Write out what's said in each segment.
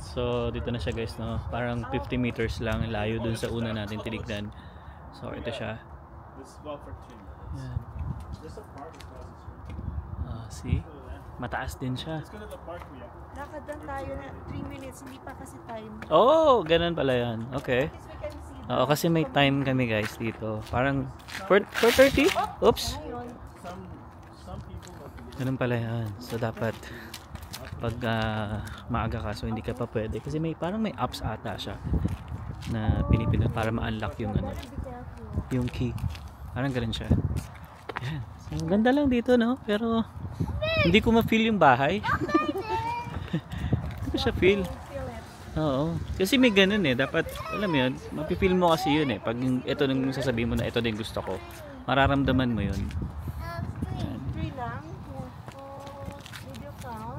So, dito na siya guys, no? Parang 50 meters lang, layo dun sa una natin tinignan. So, ito siya. Yan. See? Mataas din siya. Lakad lang tayo na 3 minutes, hindi pa kasi time. Oh, ganun pala yan. Okay. Oo, kasi may time kami guys dito. Parang 4:30? Oops. Ganun pala yan. So, dapat pag maaga ka, so hindi ka pa pwede. Kasi parang may apps ata siya na pinipindot para ma-unlock yung yung key. Parang ganun siya. Yan. So, ganda lang dito, no? Pero hindi ko ma-feel yung bahay. Hindi ko siya feel. Oo. Kasi may ganun eh. Dapat, alam mo yun, mapifeel mo kasi yun eh. Pag ito nung sasabihin mo na ito din gusto ko, mararamdaman mo yun. Yan.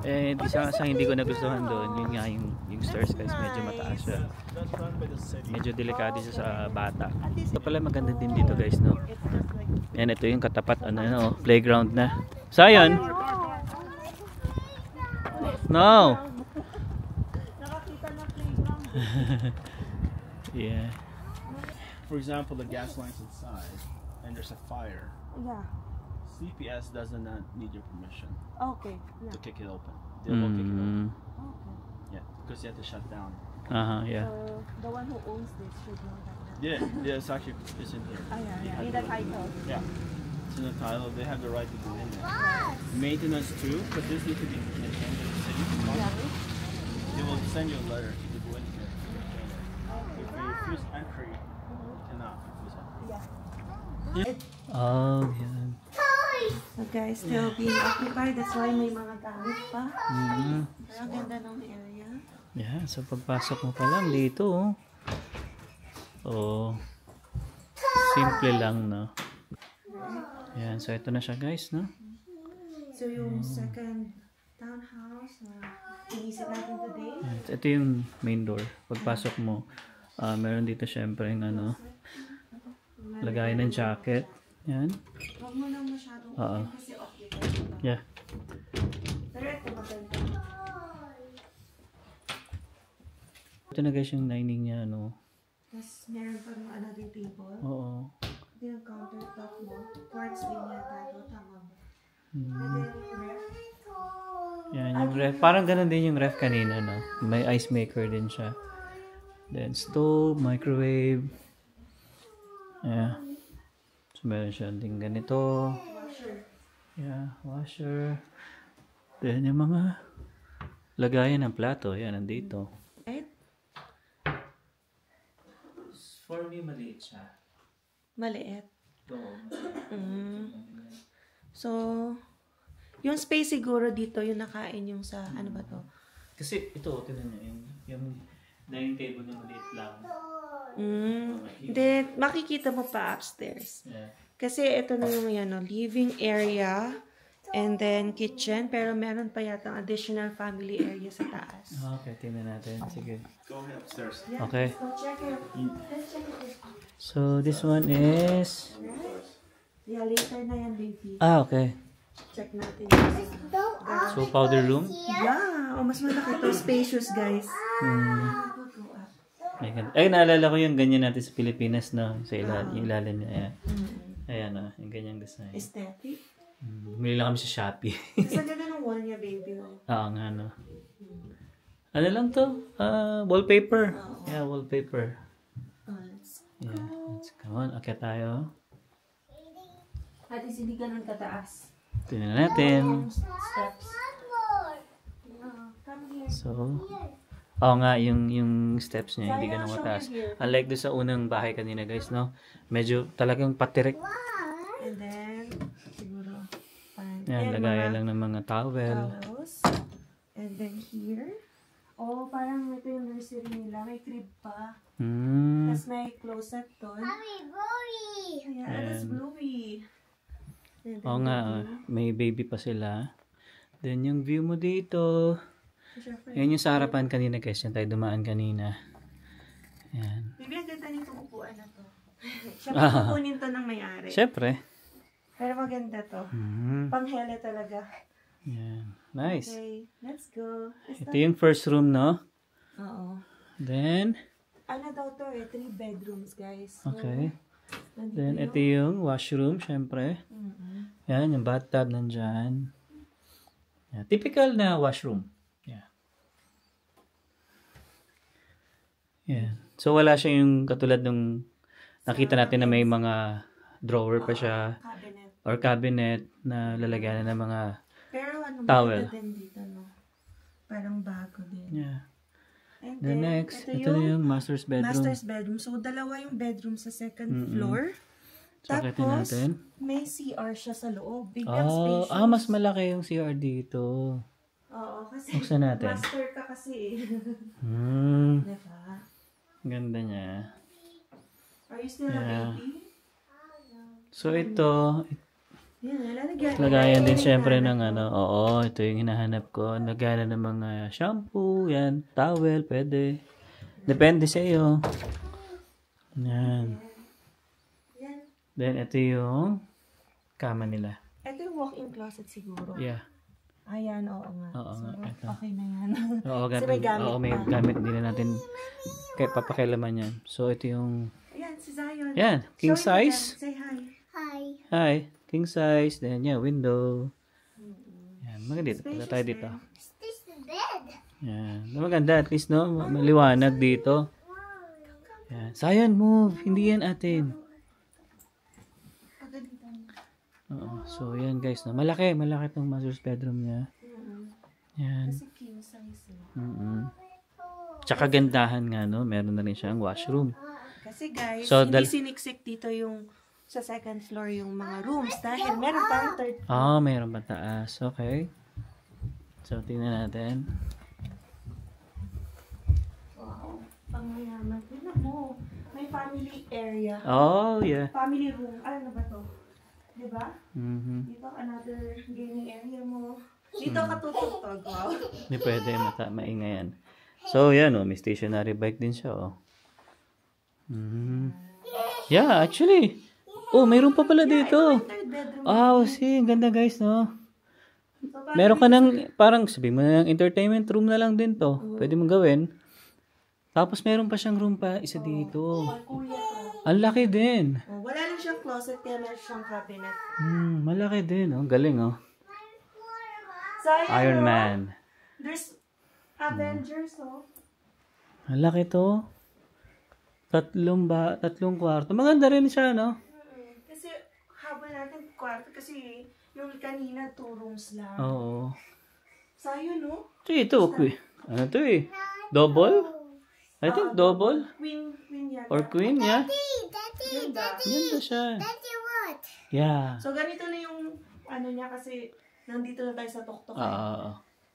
Eh, sa hindi ko nagustuhan doon, yun nga yung stairs guys, medyo mataas siya. Medyo delikado siya sa bata. Ito pala maganda din dito guys, no? Yan, ito yung katapat, playground na. Sayon! No! Yeah. For example, the gas line's inside and there's a fire. Yeah. CPS does not need your permission Okay. Yeah. to kick it open. They will kick it open. Okay. Yeah, because you have to shut down. Yeah. So, the one who owns this should know that. Yeah, it's actually in here. Yeah. In the title. Yeah, it's in the title. They have the right to go in there. Maintenance too, but this needs to be maintained by the city. Yeah. They will send you a letter to go in here. If you refuse entry, you cannot refuse entry. Yeah. Oh, yan. So guys, still being occupied. That's why may mga gamit pa. Pero ang ganda ng area. Yeah, so pagpasok mo pa lang dito, simple lang, no? Yan, so ito na siya guys, no? So yung second townhouse na inisip natin today. Ito yung main door. Pagpasok mo, meron dito syempre yung lagay ng jacket. Yan. Huwag mo lang masyadong open kasi occupied. Yeah. Pero ito maganda. Ito na guys yung dining niya, no? Tapos meron pa ng another table. Oo. Ito yung countertop mo. Quartz din yata ito. Tama ba? And then ref. Yan, yung ref. Parang ganun din yung ref kanina, no? May ice maker din siya. Then stove, microwave. Yeah. So meron siya din ganito. Washer. Yeah, washer. Then yung mga lagayan ng plato. Yan, nandito. Right? For me, maliit siya. Maliit. Oo. So, yung space siguro dito, yung nakain yung sa, ano ba to? Kasi ito, tinan nyo, yung dining table na maliit lang. Then, makikita mo pa upstairs. Yeah. Kasi ito na yung living area and then kitchen. Pero meron pa yata additional family area sa taas. Okay, tingnan natin. Sige. Go ahead upstairs. Yeah, Okay. let's go check it. Let's check it. So, this one is... Yeah, later na yan, baby. okay. Check natin yung So, powder room? Yeah! O, mas malaki to. Spacious, guys. Ay, naalala ko yung ganyan natin sa Pilipinas na sa yung ilalim niya. Ayan. Ayan, yung ganyang design. Aesthetic. Bumili lang kami sa Shopee. Sa ganda ng wall niya, baby. Oo nga, no. Ano lang to? Wallpaper. Yeah, wallpaper. Let's Yeah, let's come on. Okay tayo. At is hindi ganun kataas. Tingnan natin. Steps. Come here. So, nga, yung steps niya, hindi ganun mataas. Unlike doon sa unang bahay kanina, guys, no? Medyo talagang patirik. And then, siguro, Yan, lagayan lang ng mga towel. towels. And then here, parang ito yung nursery nila. May crib pa. Tapos may closet doon. Ayan, that's Bluey. Oo nga, may baby pa sila. Then, yung view mo dito. Yan yung sa harapan kanina, guys. Yan tayo dumaan kanina. Yan. Bibi, ang ganda nitong upuan na to. Siyempre, kukunin to ng may-ari. Siyempre. Pero maganda to. Panghele talaga. Yan. Nice. Okay, let's go. Ito yung first room, no? Then, Ano daw to eh, 3 bedrooms, guys. So, okay. nandito Then, yung- ito yung washroom, syempre. Yan, yung bathtub nandyan. Yeah, typical na washroom. Yeah. Yeah. So, wala siya yung katulad nung nakita natin na may mga drawer pa siya cabinet. or cabinet na lalagyan ng mga Pero ano, towel. maganda din dito, no? Parang bago din. yeah. And Then then, next, ito na yung master's bedroom. master's bedroom. So, dalawa yung bedroom sa second floor. Sakit Tapos, natin. may CR siya sa loob. Big and spacious. Mas malaki yung CR dito. Oo, kasi Buksan natin. master ka kasi eh. Diba? Ganda niya. Are you still Yeah. a baby? So ito, Yan, lalagyan. lagayan din syempre ng ano. Oo, ito yung hinahanap ko. Lagayan ng mga shampoo, yan, towel, pwede. Depende sa iyo. Yan. Yan. Then ito yung kama nila. Ito yung walk-in closet siguro. Yeah. Ayan, oo nga. Oo So, nga, ito. okay na yan. Oo, Kasi may gamit may pa. gamit din na natin kaya papakialaman yan. So ito yung Ayan, si Zion. yan, king Show it to size. them. Say hi. Hi, king size. Then yeah, window. Yan, maganda dito. Punta tayo dito. Yan, maganda at least no, maliwanag dito. Yan, Zion, move. Hindi yan atin. Oo, so yan guys, no. Malaki tong master's bedroom niya. Yan. Kasi king size eh. Tsaka gandahan nga no, meron na rin siyang washroom. Kasi guys, So, hindi siniksik dito yung sa second floor yung mga rooms dahil meron tayong third floor. Mayroon pa taas. Okay. So, tingnan natin. Wow. Pangyayaman. Tignan mo. May family area. Oh, yeah. Family room. Ano ba to? Diba? Mhm. Dito another gaming area mo. Dito katutugtog. Wow. Hindi pwede maingay yan. So, yan oh, may stationary bike din siya oh. Yeah, actually. Oh, mayroon pa pala dito. Third bedroom. See, ang ganda guys, no? So, parang Meron ka ng, parang sabihin mo na ng entertainment room na lang din to. Pwede mong gawin. Tapos meron pa siyang room pa, isa dito. kuya to. Ang laki din. Wala lang siyang closet kaya meron siyang cabinet. Malaki din. Oh, galing oh. So, Iron Man. There's Avengers, oh. Ang laki to. Tatlong kwarto. Maganda rin siya, no? Kasi habang natin kwarto, kasi yung kanina 2 rooms lang. Oo. Sayo, no? Ito, ano to eh? Double? I think double. Queen yan. Or queen, yeah. Ganda. Ganda siya. Yeah. So, ganito na yung ano niya kasi nandito na tayo sa tuktok.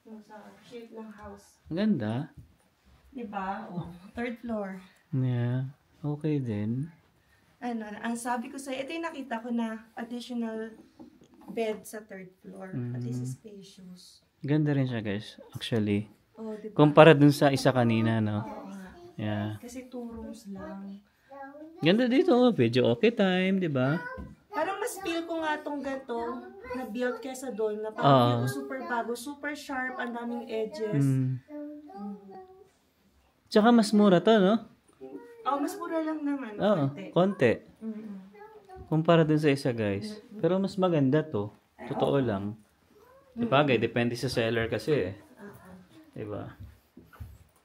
Yung sa shape ng house. Ang ganda. Diba? Oh, third floor. Yeah. Okay din. Ano, ang sabi ko sa'yo, ito yung nakita ko na additional bed sa third floor. At least spacious. Ganda rin siya, guys. Actually. Oh, diba? Kumpara dun sa isa kanina, no? Oo nga. Yeah. Kasi 2 rooms lang. Ganda dito. Video okay time, di ba? Parang mas feel ko nga tong ganito na build kesa doon na parang feel ko super bago, super sharp, ang daming edges. Tsaka mas mura to, no? Oh, mas mura lang naman. Oo, konti. Kumpara dun sa isa, guys. Pero mas maganda to. Totoo lang. Depende, depende sa seller kasi eh. Diba?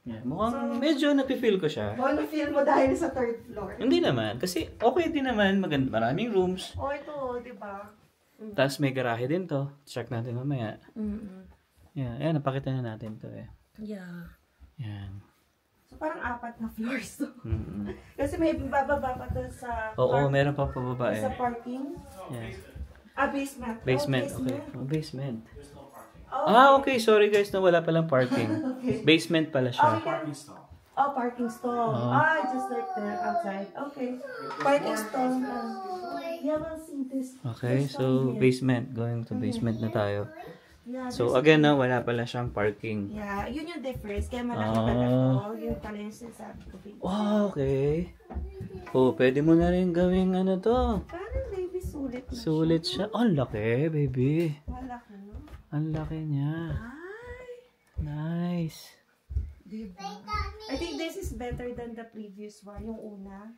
Yeah, mukhang medyo napifeel ko siya. Ano feel mo dahil sa third floor? Hindi naman. Kasi okay din naman. Maganda, maraming rooms. Oh, ito, di ba? Tapos may garahe din to. Check natin mamaya. Yeah, ayan, napakita na natin to eh. Yeah. Yan. So, parang 4 na floors to. Kasi may bababa pa to sa Oo, meron pa pababa eh. sa parking. Yeah. Basement. Basement, Oh, okay. Oh, basement. Oh, Okay. Sorry guys, na wala palang parking. Basement pala siya. parking stall. Oh, parking stall. Just like the outside. Okay. Parking stall. Yeah, we'll see this. Okay, so basement. Going to basement na tayo. Yeah, So again, no, wala pala siyang parking. yeah, yun yung difference. Kaya malaki pala to. Yun pala yung sinasabi ko. Wow, okay. Oh, pwede mo na rin gawing ano to. Parang baby sulit na Sulit siya. Oh, ang laki, baby. Malaki, no? Ang laki niya. Ay! Nice. Diba? I think this is better than the previous one, yung una.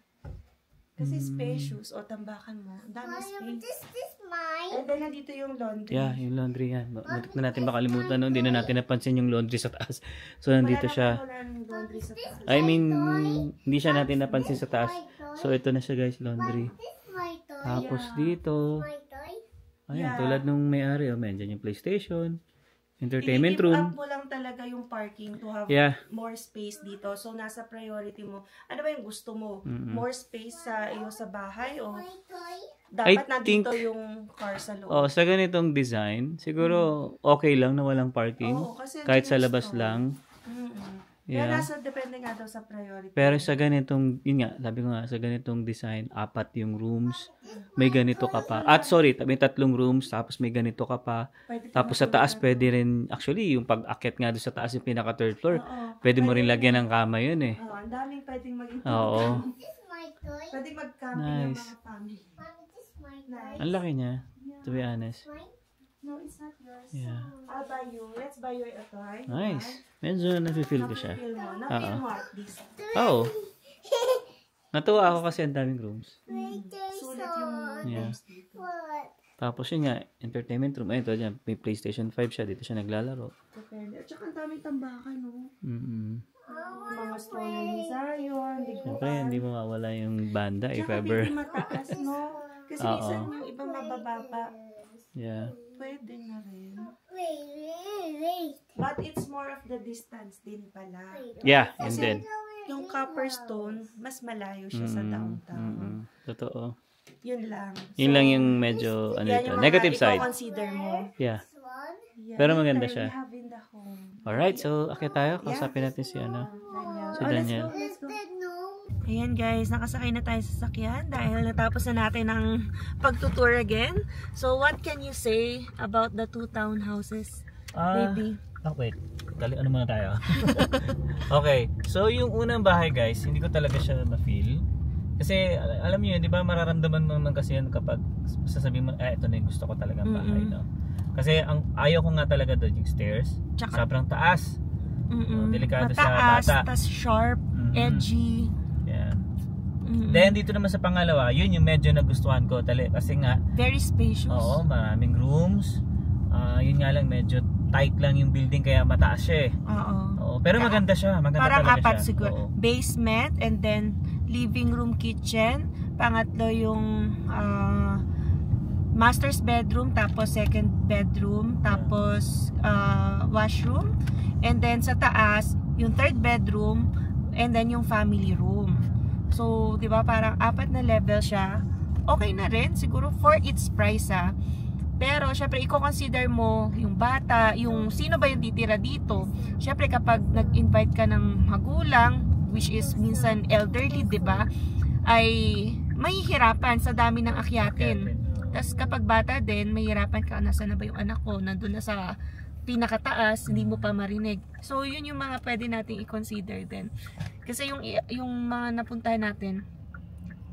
Kasi spacious. O, tambakan mo. Ang dami space. This mine. And then, nandito yung laundry. Yeah, yung laundry yan. Bakit na natin makalimutan, no? Hindi na natin napansin yung laundry sa taas. So, nandito siya. Wala nang laundry sa taas. I mean, hindi siya natin napansin sa taas. So, ito na siya guys, laundry. This my toy. Tapos dito, My toy. ayan, tulad nung may-ari, may andyan yung PlayStation, entertainment room. I-give up mo lang talaga yung parking to have more space dito. So, nasa priority mo. Ano ba yung gusto mo? More space sa iyo sa bahay o My toy. dapat nandito yung car sa loob? Oh, sa ganitong design, siguro okay lang na walang parking. Oo, kasi kahit sa yung labas store. lang. Kaya Yeah. nasa, depende nga daw sa priority. Pero sa ganitong, yun nga, sabi ko nga, sa ganitong design, 4 yung rooms, may ganito ka pa. At sorry, may 3 rooms, tapos may ganito ka pa. Pwede Tapos sa taas, pwede rin, actually, yung pag-akit nga doon sa taas, yung pinaka third floor, Oo. pwede mo rin lagyan ng kama yun eh. Ang daming pwedeng mag-improve. Oo. This my toy. Pwedeng mag-camping ng Nice. mga family. Mommy, this my toy. Ang laki niya, to be honest. Mine. No, it's not yours. Yeah. I'll buy you. Let's buy you a toy. Nice. Medyo nafe-feel ko siya. Napil mo. Napil mo at least. Oo. Natuwa ako kasi ang daming rooms. Sulit yung Yeah. rooms dito. What? Tapos yun nga, entertainment room. Ayun, ito dyan, may PlayStation 5 siya. Dito siya naglalaro. Depende. At saka ang daming tambakan, no? Mga stroller ni Zion. Siyempre, hindi mo mawala yung banda if Tsaka ever. hindi mataas, no? Kasi Oo. minsan yung ibang mabababa. Yeah. Pwede na rin. Wait. But it's more of the distance din pala. Yeah, and then. Yung Copperstone, mas malayo siya sa downtown. Totoo. Yun lang. Yun lang yung medyo, ano yan ito, yung mga negative side. i-consider mo. Yeah. This one. Yeah, Pero maganda later siya. we have in the home. Alright, so akit tayo. Kausapin natin si ano. Si Daniel. Let's go. The gnome. Ayan guys, nakasakay na tayo sa sakyan dahil natapos na natin ang pagtutour again. So what can you say about the 2 townhouses, baby? Wait. Ano muna tayo? Okay. So yung unang bahay guys, hindi ko talaga siya ma-feel. Kasi alam niyo yun, di ba mararamdaman mo naman kasi yan kapag sasabihin mo, ito na yung gusto ko talagang bahay. No? Kasi ang ayaw ko nga talaga doon yung stairs. Tsaka- Sobrang taas. Delikado sa Mataas, bata. tas sharp, edgy. Yeah. Then dito naman sa pangalawa, yun yung medyo nagustuhan ko kasi nga, Very spacious. oo, maraming rooms. Yun nga lang, medyo tight lang yung building kaya mataas siya eh. Oo. Oo, pero maganda siya, maganda Parang talaga 4 siya. siguro. Oo. Basement and then living room, kitchen. Pangatlo yung master's bedroom, tapos second bedroom, tapos washroom. And then sa taas, yung third bedroom, and then yung family room. So, di ba parang 4 na level siya. Okay na rin, siguro for its price Pero, syempre, i-consider mo yung bata, yung sino ba yung titira dito. Syempre, kapag nag-invite ka ng magulang, which is minsan elderly, di ba, ay mahihirapan sa dami ng akyatin. Tapos, kapag bata din, mahihirapan ka, nasa na ba yung anak ko, nandun na sa pinakataas, hindi mo pa marinig. So, yun yung mga pwede nating i-consider din. Kasi yung mga napuntahan natin,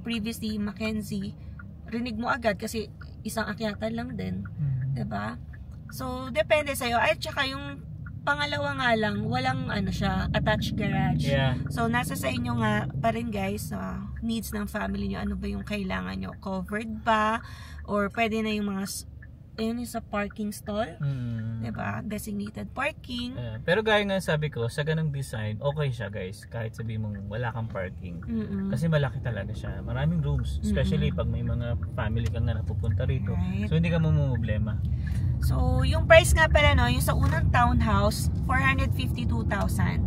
previously, Mackenzie, rinig mo agad kasi isang akyatan lang din. Diba? So, depende sa'yo. At saka yung pangalawa nga lang, walang attached garage. Yeah. So, nasa sa inyo nga pa rin guys, needs ng family nyo, ano ba yung kailangan nyo? Covered ba? Or pwede na yung mga, ayun yung sa parking stall. Diba? Designated parking. Pero gaya nga sabi ko, sa ganung design, okay siya guys. Kahit sabihin mong wala kang parking. Kasi malaki talaga siya. Maraming rooms. Especially pag may mga family kang na napupunta rito. Right. So hindi ka mamumblema. So, yung price nga pala, no, yung sa unang townhouse, 452,000.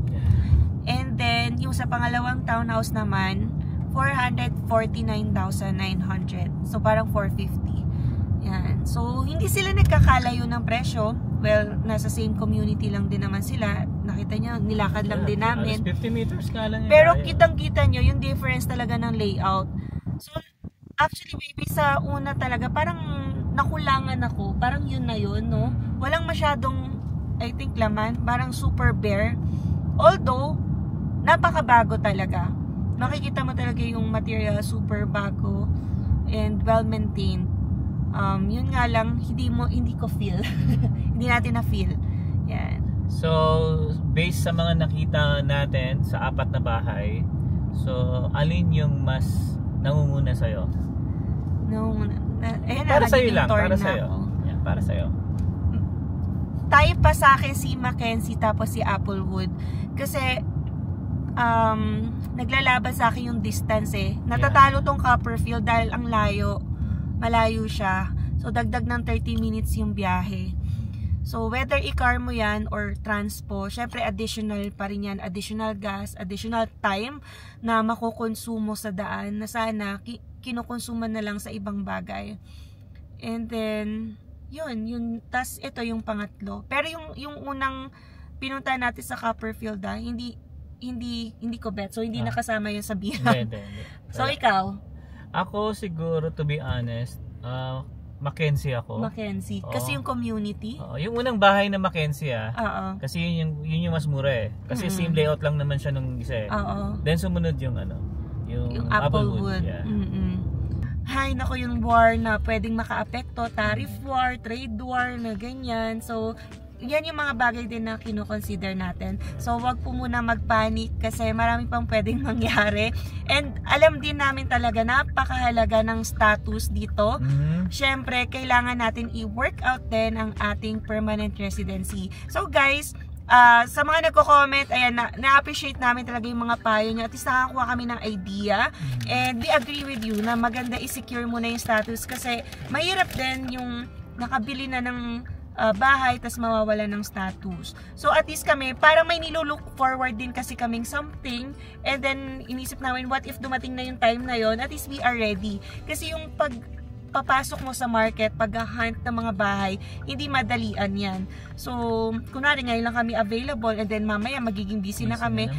And then, yung sa pangalawang townhouse naman, 449,900. So, parang 450. Yan. So, hindi sila nagkakalayo ng presyo. Well, nasa same community lang din naman sila. Nakita nyo, nilakad lang din namin. 50 meters ka lang. Pero kitang-kita nyo yung difference talaga ng layout. So, actually, maybe sa una talaga, parang nakulangan ako. Parang yun na yun, no? Walang masyadong, I think, laman. Parang super bare. Although, napakabago talaga. Makikita mo talaga yung material super bago and well-maintained. Yun nga lang, hindi ko feel. Hindi natin na-feel. Yan. So, based sa mga nakita natin sa 4 na bahay, so alin yung mas nangunguna sa'yo? Para sa'yo lang, para sa'yo. Yeah, para sa'yo. Tayo pa sa akin si Mackenzie tapos si Applewood. Kasi naglalaban sa akin yung distance eh. Natatalo tong Copperfield dahil ang layo. Malayo siya. So dagdag ng 30 minutes yung biyahe. So whether i-car mo yan or transpo, syempre additional pa rin yan. Additional gas, additional time na makukonsumo sa daan na sana kinukonsuman na lang sa ibang bagay. And then yun, tas ito yung pangatlo. Pero yung unang pinunta natin sa Copperfield, hindi ko bet. So hindi nakasama yun sa bilang. Hindi. So ikaw? Ako siguro, to be honest, Mackenzie ako. Mackenzie. Kasi yung community. Yung unang bahay na Mackenzie kasi yun yung mas mura eh. Kasi same layout lang naman siya nung isa eh. Then sumunod yung yung Applewood. Yeah. Hay, nako yung war na pwedeng makaapekto, tariff war, trade war na ganyan. So, yan yung mga bagay din na kino-consider natin. So, wag po muna magpanik kasi marami pang pwedeng mangyari. And alam din namin talaga napakahalaga ng status dito. Syempre, kailangan natin i-work out din ang ating permanent residency. So, guys, sa mga nagko-comment, ayan, na-appreciate namin talaga yung mga payo nyo. At least nakakuha kami ng idea. And we agree with you na maganda i-secure muna yung status kasi mahirap din yung nakabili na ng bahay tas mawawala ng status. So at least kami, parang may nilulook forward din kasi kaming something. And then inisip namin, what if dumating na yung time na yon? At least we are ready. Kasi yung papasok mo sa market, pag-hunt ng mga bahay, hindi madalian yan. So, kunwari ngayon lang kami available and then mamaya magiging busy na kami.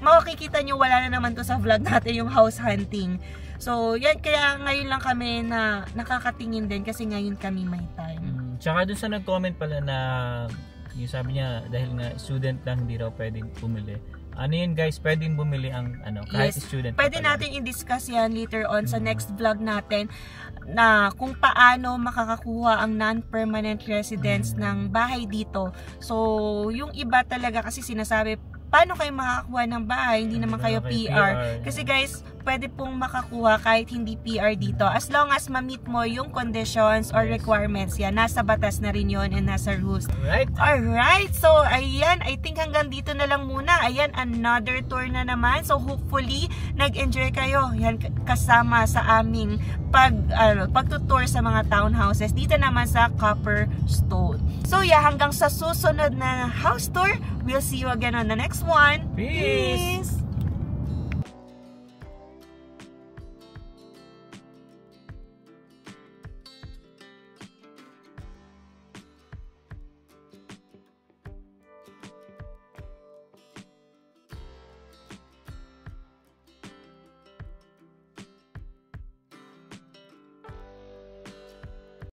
Makikita nyo, wala na naman to sa vlog natin yung house hunting. So, yan, kaya ngayon lang kami na nakakatingin din kasi ngayon kami may time. Tsaka dun sa nag-comment pala na yung sabi niya, dahil nga student lang hindi raw pwedeng bumili. Ano yun guys, pwedeng bumili ang kahit student. Pwede natin i-discuss yan later on sa next vlog natin na kung paano makakakuha ang non-permanent residents ng bahay dito. So, yung iba talaga kasi sinasabi, paano kayo makakakuha ng bahay? Hindi naman kayo PR. Kasi guys, pwede pong makakuha kahit hindi PR dito. As long as ma-meet mo yung conditions or requirements yan. Nasa batas na rin yun and nasa rules. Alright. So, ayan. I think hanggang dito na lang muna. Ayan, another tour na naman. So, hopefully, nag-enjoy kayo. Yan, kasama sa aming pagtutour sa mga townhouses. Dito naman sa Copperstone. So, yeah, hanggang sa susunod na house tour, we'll see you again on the next one. Peace!